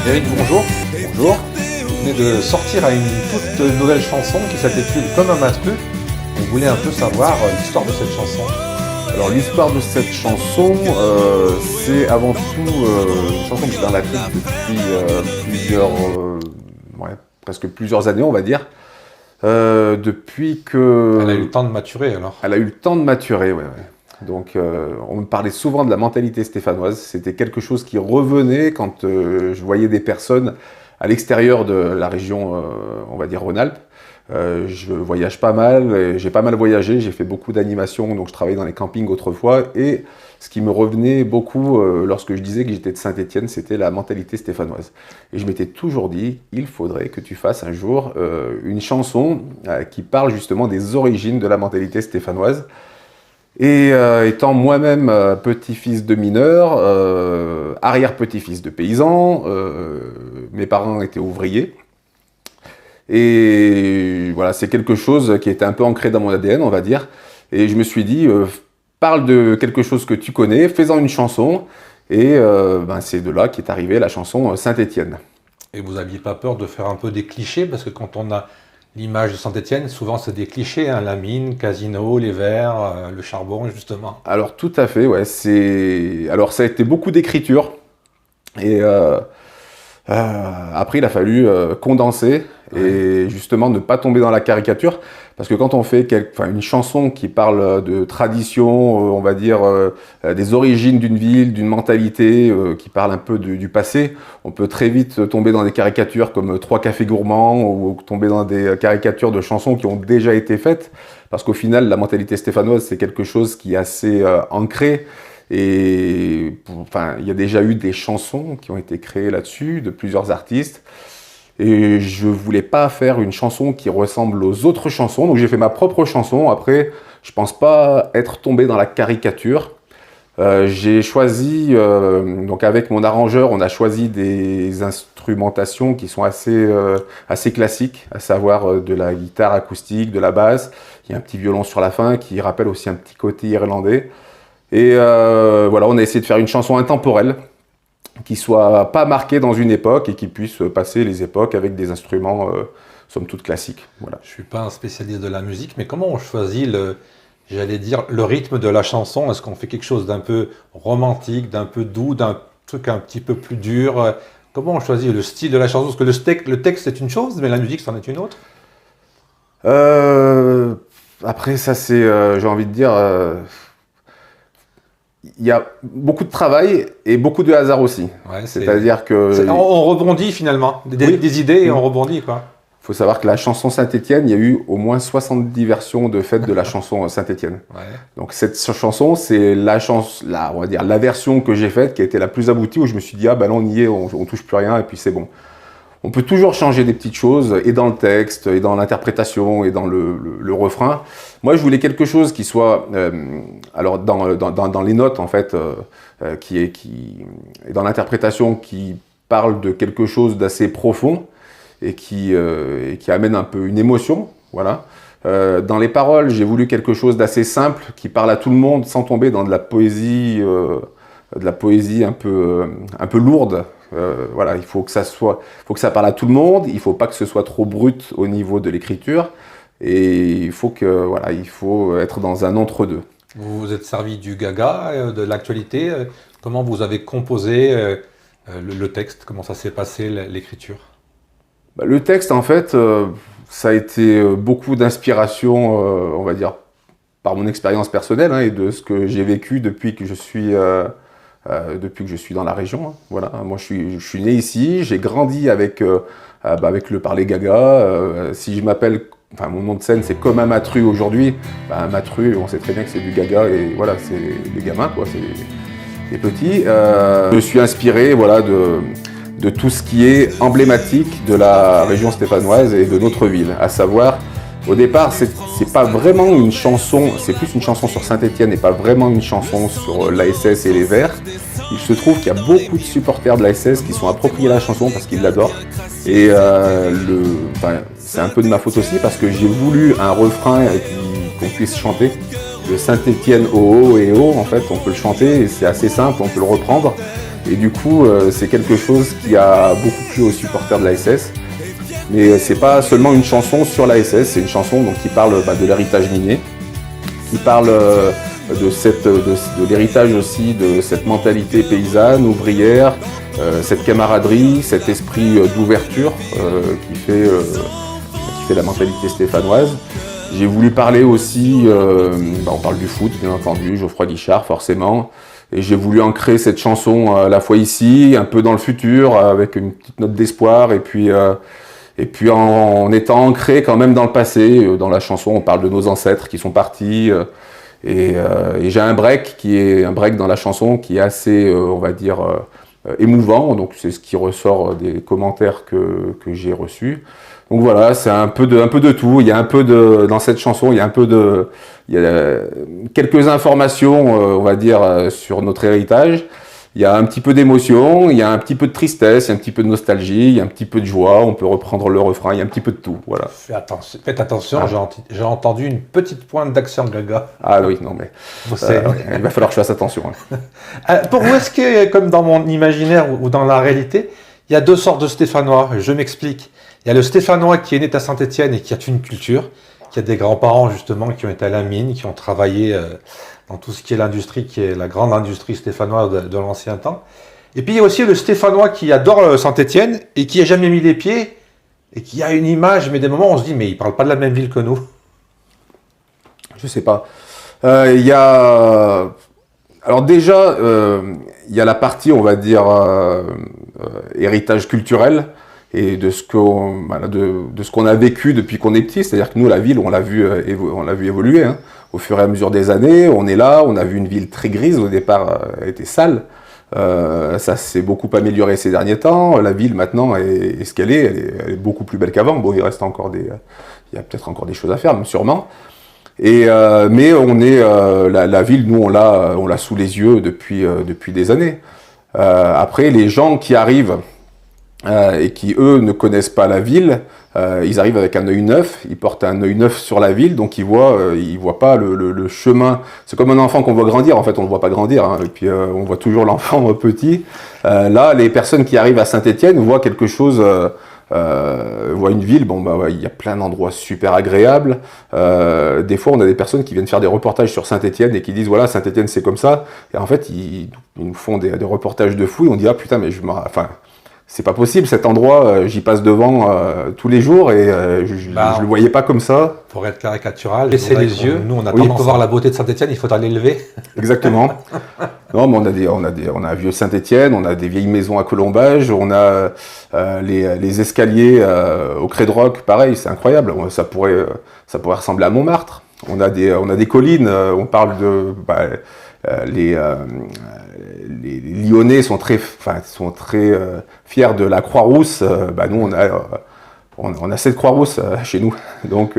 Eric, bonjour. Bonjour. Vous venez de sortir à une toute nouvelle chanson qui s'intitule Comme un instru. On voulait un peu savoir l'histoire de cette chanson. Alors l'histoire de cette chanson, c'est avant tout une chanson que j'ai dans la tête depuis presque plusieurs années, on va dire. Depuis que... Elle a eu le temps de maturer alors. Elle a eu le temps de maturer, ouais. Donc on me parlait souvent de la mentalité stéphanoise. C'était quelque chose qui revenait quand je voyais des personnes à l'extérieur de la région, on va dire Rhône-Alpes. Je voyage pas mal, j'ai pas mal voyagé, j'ai fait beaucoup d'animations, donc je travaillais dans les campings autrefois. Et ce qui me revenait beaucoup lorsque je disais que j'étais de Saint-Étienne, c'était la mentalité stéphanoise. Et je m'étais toujours dit, il faudrait que tu fasses un jour une chanson qui parle justement des origines de la mentalité stéphanoise. Et étant moi-même petit-fils de mineur, arrière-petit-fils de paysan, mes parents étaient ouvriers. Et voilà, c'est quelque chose qui était un peu ancré dans mon ADN, on va dire. Et je me suis dit, parle de quelque chose que tu connais, fais-en une chanson. Et c'est de là qu'est arrivée la chanson Saint-Étienne. Et vous n'aviez pas peur de faire un peu des clichés? Parce que quand on a l'image de Saint-Étienne, souvent c'est des clichés, hein, la mine, casino, les verres, le charbon, justement. Alors tout à fait, ouais. Alors ça a été beaucoup d'écriture. Et après, il a fallu condenser et justement ne pas tomber dans la caricature. Parce que quand on fait une chanson qui parle de tradition, on va dire des origines d'une ville, d'une mentalité, qui parle un peu du passé, on peut très vite tomber dans des caricatures comme Trois cafés gourmands ou tomber dans des caricatures de chansons qui ont déjà été faites. Parce qu'au final, la mentalité stéphanoise, c'est quelque chose qui est assez ancré. Et il y a déjà eu des chansons qui ont été créées là-dessus, de plusieurs artistes. Et je voulais pas faire une chanson qui ressemble aux autres chansons, donc j'ai fait ma propre chanson. Après, je pense pas être tombé dans la caricature. J'ai choisi, donc avec mon arrangeur, on a choisi des instrumentations qui sont assez classiques, à savoir de la guitare acoustique, de la basse. Il y a un petit violon sur la fin qui rappelle aussi un petit côté irlandais. Et voilà, on a essayé de faire une chanson intemporelle, qui soit pas marquée dans une époque et qui puisse passer les époques avec des instruments, somme toute classiques. Voilà. Je suis pas un spécialiste de la musique, mais comment on choisit le rythme de la chanson? Est-ce qu'on fait quelque chose d'un peu romantique, d'un peu doux, d'un truc un petit peu plus dur? Comment on choisit le style de la chanson? Parce que le texte c'est une chose, mais la musique c'en est une autre. Après, ça c'est, j'ai envie de dire... Il y a beaucoup de travail et beaucoup de hasard aussi. Ouais, c'est-à-dire que... On rebondit finalement, des idées et on rebondit, quoi. Il faut savoir que la chanson Saint-Étienne, il y a eu au moins 70 versions de fête de la chanson Saint-Étienne. Ouais. Donc cette chanson, c'est on va dire la version que j'ai faite qui a été la plus aboutie, où je me suis dit, ah ben là on y est, on touche plus rien et puis c'est bon. On peut toujours changer des petites choses, et dans le texte, et dans l'interprétation, et dans le refrain. Moi, je voulais quelque chose qui soit, alors dans les notes en fait, et dans l'interprétation, qui parle de quelque chose d'assez profond et qui amène un peu une émotion, voilà. Dans les paroles, j'ai voulu quelque chose d'assez simple, qui parle à tout le monde, sans tomber dans de la poésie un peu lourde. Voilà, il faut que ça parle à tout le monde. Il faut pas que ce soit trop brut au niveau de l'écriture, et il faut être dans un entre-deux. Vous vous êtes servi du gaga, de l'actualité. Comment vous avez composé le texte? Comment ça s'est passé l'écriture? Le texte, en fait, ça a été beaucoup d'inspiration, on va dire, par mon expérience personnelle, hein, et de ce que j'ai vécu depuis que je suis dans la région. Hein. Voilà. Moi, je suis né ici, j'ai grandi avec le parler gaga. Si je m'appelle, mon nom de scène, c'est comme un matru aujourd'hui. Un matru, on sait très bien que c'est du gaga, et voilà, c'est des gamins, quoi, c'est des petits. Je suis inspiré, voilà, de tout ce qui est emblématique de la région stéphanoise et de notre ville, à savoir, au départ, c'est pas vraiment une chanson, c'est plus une chanson sur Saint-Étienne et pas vraiment une chanson sur l'ASS et les Verts. Il se trouve qu'il y a beaucoup de supporters de l'ASS qui sont appropriés la chanson parce qu'ils l'adorent. Et c'est un peu de ma faute aussi, parce que j'ai voulu un refrain qu'on puisse chanter. De Saint-Étienne au haut et haut, en fait, on peut le chanter et c'est assez simple, on peut le reprendre. Et du coup, c'est quelque chose qui a beaucoup plu aux supporters de l'ASS. Mais c'est pas seulement une chanson sur l'ASS, c'est une chanson donc, qui parle de l'héritage minier, qui parle de l'héritage aussi de cette mentalité paysanne, ouvrière, cette camaraderie, cet esprit d'ouverture qui fait la mentalité stéphanoise. J'ai voulu parler aussi, on parle du foot bien entendu, Geoffroy Guichard forcément, et j'ai voulu ancrer cette chanson à la fois ici, un peu dans le futur, avec une petite note d'espoir, et puis en étant ancré quand même dans le passé. Dans la chanson, on parle de nos ancêtres qui sont partis, et j'ai un break dans la chanson qui est assez, on va dire, émouvant, donc c'est ce qui ressort des commentaires que j'ai reçus. Donc voilà, c'est un peu de tout. Il y a un peu dans cette chanson, il y a quelques informations, on va dire, sur notre héritage. Il y a un petit peu d'émotion, il y a un petit peu de tristesse, il y a un petit peu de nostalgie, il y a un petit peu de joie. On peut reprendre le refrain, il y a un petit peu de tout. Voilà. Faites attention, j'ai entendu une petite pointe d'accent gaga. Ah oui, non mais il va falloir que je fasse attention. Pour vous, est-ce que, comme dans mon imaginaire ou dans la réalité, il y a deux sortes de Stéphanois? Je m'explique. Il y a le Stéphanois qui est né à Saint-Étienne et qui a une culture, qui a des grands-parents justement qui ont été à la mine, qui ont travaillé dans tout ce qui est l'industrie, qui est la grande industrie stéphanoise de l'ancien temps. Et puis il y a aussi le Stéphanois qui adore Saint-Étienne et qui n'a jamais mis les pieds et qui a une image, mais des moments où on se dit mais il ne parle pas de la même ville que nous. Je sais pas. Il y a... Alors déjà, il y a la partie, on va dire, héritage culturel et de ce qu'on a vécu depuis qu'on est petit. C'est-à-dire que nous, la ville, on l'a vu évoluer hein, au fur et à mesure des années. On est là, on a vu une ville très grise, au départ, elle était sale. Ça s'est beaucoup amélioré ces derniers temps. La ville, maintenant, est ce qu'elle est. Elle est beaucoup plus belle qu'avant. Bon, il y a peut-être encore des choses à faire, sûrement. Mais on est la ville, nous on l'a sous les yeux depuis des années. Après, les gens qui arrivent et qui eux ne connaissent pas la ville, ils arrivent avec un œil neuf, ils portent un œil neuf sur la ville, donc ils voient pas le chemin. C'est comme un enfant qu'on voit grandir, en fait on le voit pas grandir, hein, et puis on voit toujours l'enfant petit. Là, les personnes qui arrivent à Saint-Étienne voient quelque chose. Voit une ville, il y a plein d'endroits super agréables. Des fois, on a des personnes qui viennent faire des reportages sur Saint-Étienne et qui disent voilà, Saint-Étienne c'est comme ça. Et en fait, ils nous font des reportages de fou et on dit ah putain, mais c'est pas possible cet endroit, j'y passe devant tous les jours et je le voyais pas comme ça. Pour être caricatural, baisser les yeux. Nous, on a tendance à voir la beauté de Saint-Étienne, il faudra l'élever. Exactement. Non, mais on a un vieux Saint-Étienne, on a des vieilles maisons à colombage, on a les escaliers au Cré-de-Roc, pareil, c'est incroyable. Ça pourrait ressembler à Montmartre. On a des collines, on parle de les Lyonnais sont très fiers de la Croix-Rousse. Nous, on a cette Croix-Rousse chez nous. Donc,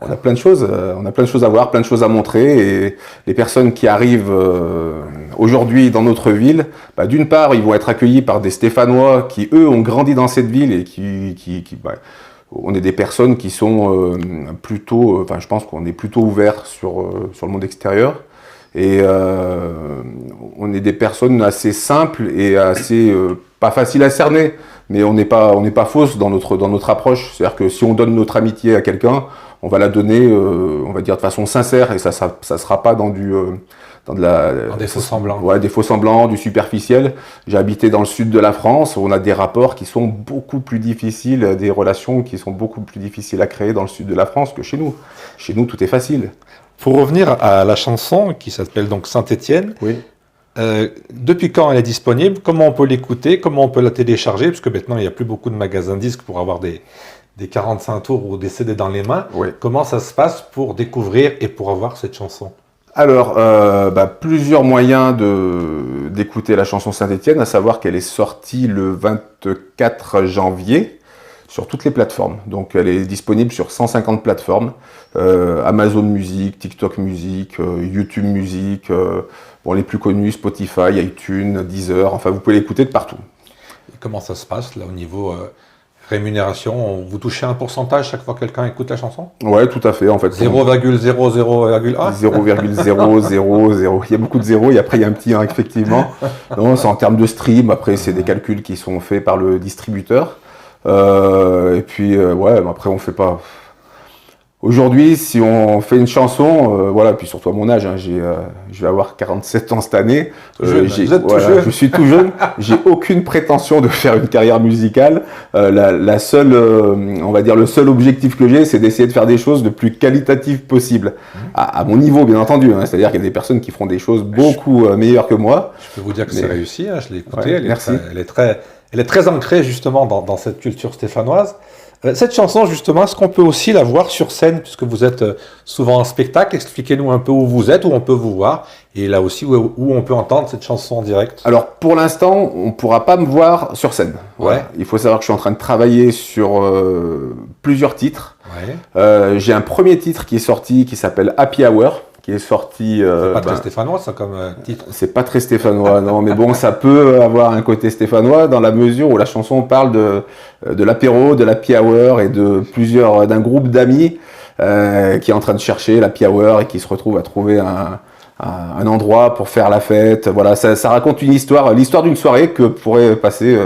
on a plein de choses à voir, plein de choses à montrer. Et les personnes qui arrivent aujourd'hui dans notre ville, d'une part, ils vont être accueillis par des Stéphanois qui, eux, ont grandi dans cette ville et on est des personnes qui sont plutôt, je pense qu'on est plutôt ouverts sur le monde extérieur. Et on est des personnes assez simples et assez pas faciles à cerner, mais on n'est pas fausse dans notre approche. C'est-à-dire que si on donne notre amitié à quelqu'un, on va la donner, on va dire de façon sincère, et ça sera pas dans des faux semblants. Ouais, des faux semblants, du superficiel. J'ai habité dans le sud de la France, on a des rapports qui sont beaucoup plus difficiles, des relations qui sont beaucoup plus difficiles à créer dans le sud de la France que chez nous. Chez nous, tout est facile. Pour revenir à la chanson qui s'appelle donc Saint-Étienne, oui. Depuis quand elle est disponible? Comment on peut l'écouter? Comment on peut la télécharger? Parce que maintenant, il n'y a plus beaucoup de magasins disques pour avoir des 45 tours ou des CD dans les mains. Oui. Comment ça se passe pour découvrir et pour avoir cette chanson? Alors, plusieurs moyens d'écouter la chanson Saint-Étienne, à savoir qu'elle est sortie le 24 janvier. Sur toutes les plateformes. Donc elle est disponible sur 150 plateformes. Amazon Music, TikTok Music, YouTube Music, les plus connus, Spotify, iTunes, Deezer, enfin vous pouvez l'écouter de partout. Et comment ça se passe là au niveau Rémunération, vous touchez un pourcentage chaque fois que quelqu'un écoute la chanson? Ouais, tout à fait, en fait. 0,00,1? 0,000. Il y a beaucoup de zéros et après il y a un petit 1, effectivement. Non, c'est en termes de stream. Après, c'est des calculs qui sont faits par le distributeur. Et puis, ouais, après, on fait pas. Aujourd'hui, si on fait une chanson, voilà, puis surtout à mon âge, hein, je vais avoir 47 ans cette année. Vous êtes tout jeune. Je suis tout jeune. J'ai aucune prétention de faire une carrière musicale. La seule, on va dire, le seul objectif que j'ai, c'est d'essayer de faire des choses le plus qualitatives possible, à mon niveau, bien entendu. Hein, c'est-à-dire qu'il y a des personnes qui feront des choses beaucoup meilleures que moi. Je peux vous dire que c'est réussi. Hein, je l'ai écouté. Ouais, merci. Elle est très ancrée justement dans cette culture stéphanoise. Cette chanson, justement, est-ce qu'on peut aussi la voir sur scène, puisque vous êtes souvent en spectacle? Expliquez-nous un peu où vous êtes, où on peut vous voir, et là aussi où on peut entendre cette chanson en direct. Alors, pour l'instant, on ne pourra pas me voir sur scène. Ouais. Il faut savoir que je suis en train de travailler sur plusieurs titres. Ouais. J'ai un premier titre qui est sorti, qui s'appelle Happy Hour, qui est sorti... C'est pas très stéphanois, ça, comme titre. C'est pas très stéphanois, non, mais bon, ça peut avoir un côté stéphanois dans la mesure où la chanson parle de l'apéro, de l'happy hour et d'un groupe d'amis qui est en train de chercher l'happy hour et qui se retrouve à trouver un endroit pour faire la fête. Voilà, ça raconte l'histoire d'une soirée que pourrait passer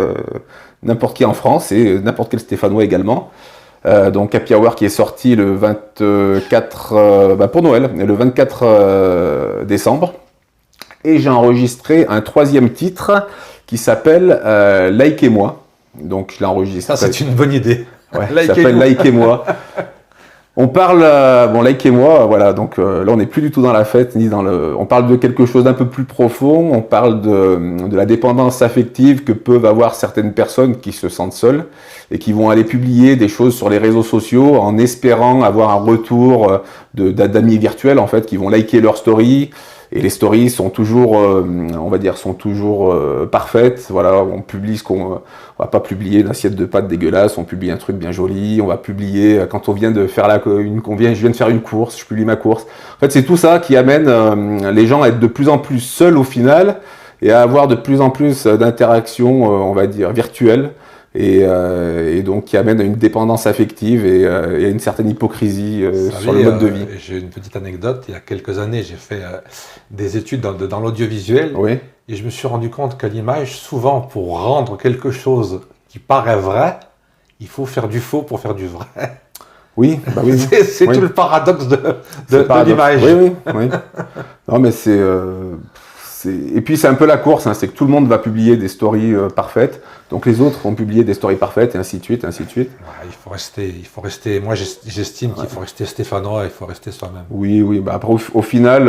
n'importe qui en France et n'importe quel stéphanois également. Donc Happy Hour qui est sorti le 24 pour Noël, le 24 décembre. Et j'ai enregistré un troisième titre qui s'appelle Likez-moi. Donc je l'ai enregistré. Ça, c'est une bonne idée. Ouais, ça s'appelle Likez-moi. On parle, Likez-moi, voilà, donc là on n'est plus du tout dans la fête, on parle de quelque chose d'un peu plus profond, on parle de la dépendance affective que peuvent avoir certaines personnes qui se sentent seules et qui vont aller publier des choses sur les réseaux sociaux en espérant avoir un retour d'amis virtuels en fait, qui vont liker leurs stories. Et les stories sont toujours, parfaites. Voilà, on publie on va pas publier une assiette de pâtes dégueulasse, on publie un truc bien joli. On va publier quand on vient de faire je viens de faire une course, je publie ma course. En fait, c'est tout ça qui amène les gens à être de plus en plus seuls au final et à avoir de plus en plus d'interactions, on va dire virtuelles. Et donc qui amène à une dépendance affective et à une certaine hypocrisie sur le mode de vie. J'ai une petite anecdote. Il y a quelques années, j'ai fait des études dans l'audiovisuel. Oui. Et je me suis rendu compte qu'à l'image, souvent, pour rendre quelque chose qui paraît vrai, il faut faire du faux pour faire du vrai. Oui, bah oui. C'est oui. tout le paradoxe de l'image. Oui. Non, mais et puis c'est un peu la course, hein, c'est que tout le monde va publier des stories parfaites, donc les autres vont publier des stories parfaites, et ainsi de suite, ainsi de suite. Ouais, il faut rester. Moi, j'estime qu'il faut rester stéphanois, il faut rester soi-même. Oui, bah après au final,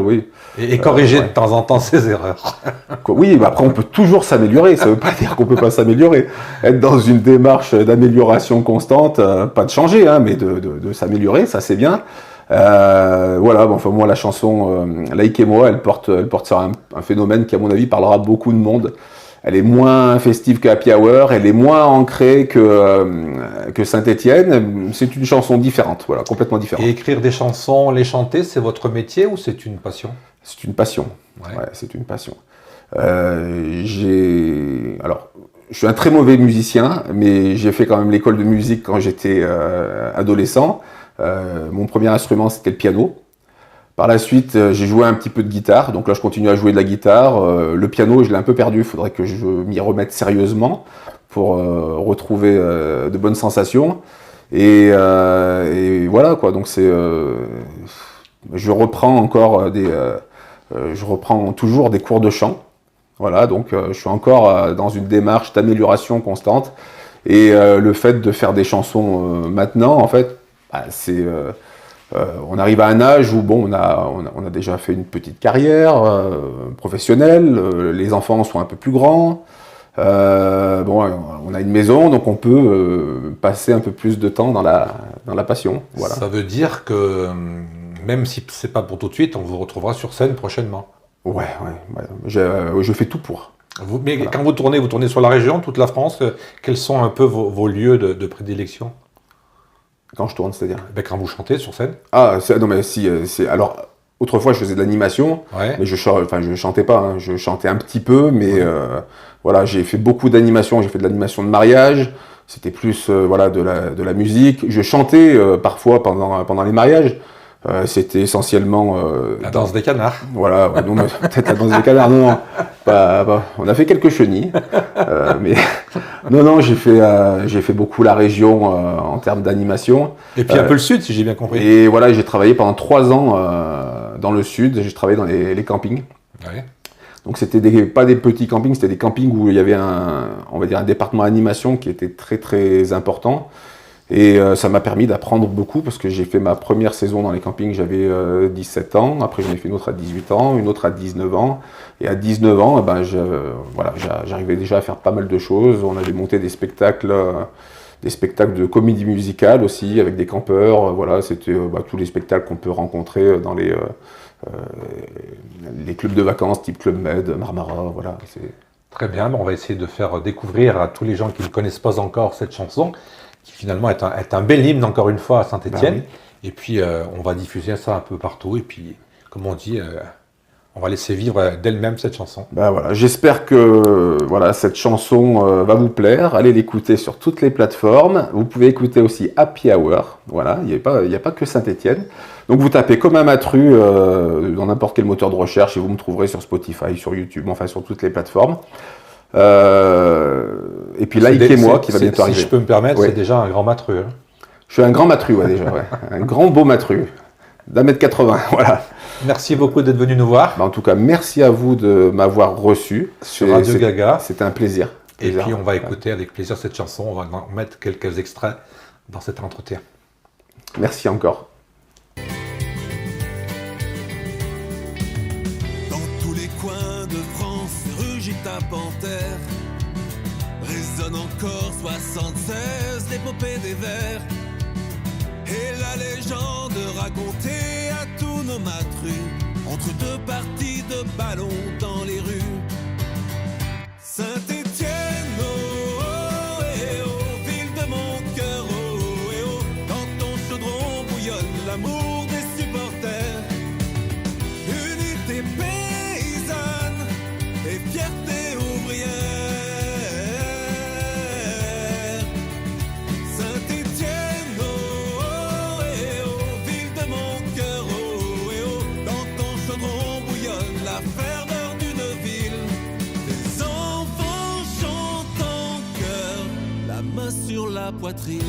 oui. Et corriger de temps en temps ses erreurs. Oui, bah après on peut toujours s'améliorer, ça veut pas dire qu'on peut pas s'améliorer. Être dans une démarche d'amélioration constante, pas de changer, hein, mais de s'améliorer, ça c'est bien. Voilà, moi la chanson Likez-moi, elle porte sur un phénomène qui à mon avis parlera à beaucoup de monde. Elle est moins festive que Happy Hour, elle est moins ancrée que Saint-Étienne. C'est une chanson différente, voilà, complètement différente. Et écrire des chansons, les chanter, c'est votre métier ou c'est une passion? C'est une passion. Ouais, c'est une passion. Alors, je suis un très mauvais musicien, mais j'ai fait quand même l'école de musique quand j'étais adolescent. Mon premier instrument, c'était le piano. Par la suite, j'ai joué un petit peu de guitare. Donc là, je continue à jouer de la guitare. Le piano, je l'ai un peu perdu. Il faudrait que je m'y remette sérieusement pour retrouver de bonnes sensations. Et voilà, quoi. Donc je reprends toujours des cours de chant. Voilà, donc je suis encore dans une démarche d'amélioration constante. Et le fait de faire des chansons maintenant, en fait, on arrive à un âge où on a déjà fait une petite carrière professionnelle, les enfants sont un peu plus grands, on a une maison, donc on peut passer un peu plus de temps dans la passion. Voilà. Ça veut dire que même si c'est pas pour tout de suite, on vous retrouvera sur scène prochainement. Ouais. Je fais tout pour. Mais voilà. Quand vous tournez sur la région, toute la France, quels sont un peu vos lieux de prédilection? Quand je tourne, c'est-à-dire Quand vous chantez sur scène. Ah, non mais si, alors autrefois, je faisais de l'animation, Ouais. mais je chantais pas, hein. Je chantais un petit peu, mais voilà, j'ai fait beaucoup d'animation. J'ai fait de l'animation de mariage. C'était plus voilà de la musique. Je chantais parfois pendant les mariages. C'était essentiellement La danse des canards. voilà, ouais, non, mais peut-être la danse des canards, non, non, on a fait quelques chenilles, mais non, j'ai fait beaucoup la région en termes d'animation. Et puis un peu le sud, si j'ai bien compris. Et voilà, j'ai travaillé pendant 3 ans dans le sud, j'ai travaillé dans les campings. Ouais. Donc c'était pas des petits campings, c'était des campings où il y avait on va dire un département animation qui était très très important. Et ça m'a permis d'apprendre beaucoup parce que j'ai fait ma première saison dans les campings, j'avais 17 ans. Après, j'en ai fait une autre à 18 ans, une autre à 19 ans. Et à 19 ans, voilà, j'arrivais déjà à faire pas mal de choses. On avait monté des spectacles de comédie musicale aussi avec des campeurs. Voilà, c'était tous les spectacles qu'on peut rencontrer dans les clubs de vacances type Club Med, Marmara. Voilà, Très bien, on va essayer de faire découvrir à tous les gens qui ne connaissent pas encore cette chanson, qui finalement est un bel hymne, encore une fois, à Saint-Étienne. Ben Et puis, on va diffuser ça un peu partout. Et puis, comme on dit, on va laisser vivre d'elle-même cette chanson. voilà, j'espère que voilà, cette chanson va vous plaire. Allez l'écouter sur toutes les plateformes. Vous pouvez écouter aussi Happy Hour. Voilà, il n'y a pas que Saint-Étienne. Donc vous tapez comme un matru dans n'importe quel moteur de recherche et vous me trouverez sur Spotify, sur YouTube, enfin sur toutes les plateformes. Et puis likez-moi qui va bientôt arriver. Si je peux me permettre, Oui. c'est déjà un grand matru. Hein. Je suis un grand matru, ouais, déjà, ouais. Un grand beau matru. d'1m80, voilà. Merci beaucoup d'être venu nous voir En tout cas, merci à vous de m'avoir reçu. sur Radio Gaga. C'était un plaisir. Et puis, on va écouter avec plaisir cette chanson. On va en mettre quelques extraits dans cet entretien. Merci encore. Dans tous les coins de France, rugit ta panthère. Résonne encore 76, l'épopée des vers. Et la légende racontée à tous nos matrus, entre deux parties de ballon dans les rues. Saint-Étienne, oh, oh, eh, oh, ville de mon cœur, oh, eh, oh, dans ton chaudron bouillonne l'amour des supporters. Unité paysanne et fierté ouvrière. Saint-Étienne, oh, oh, eh, oh, ville de mon cœur, oh, eh, oh, dans ton chaudron bouillonne la ferveur d'une ville. Des enfants chantent en chœur, la main sur la poitrine.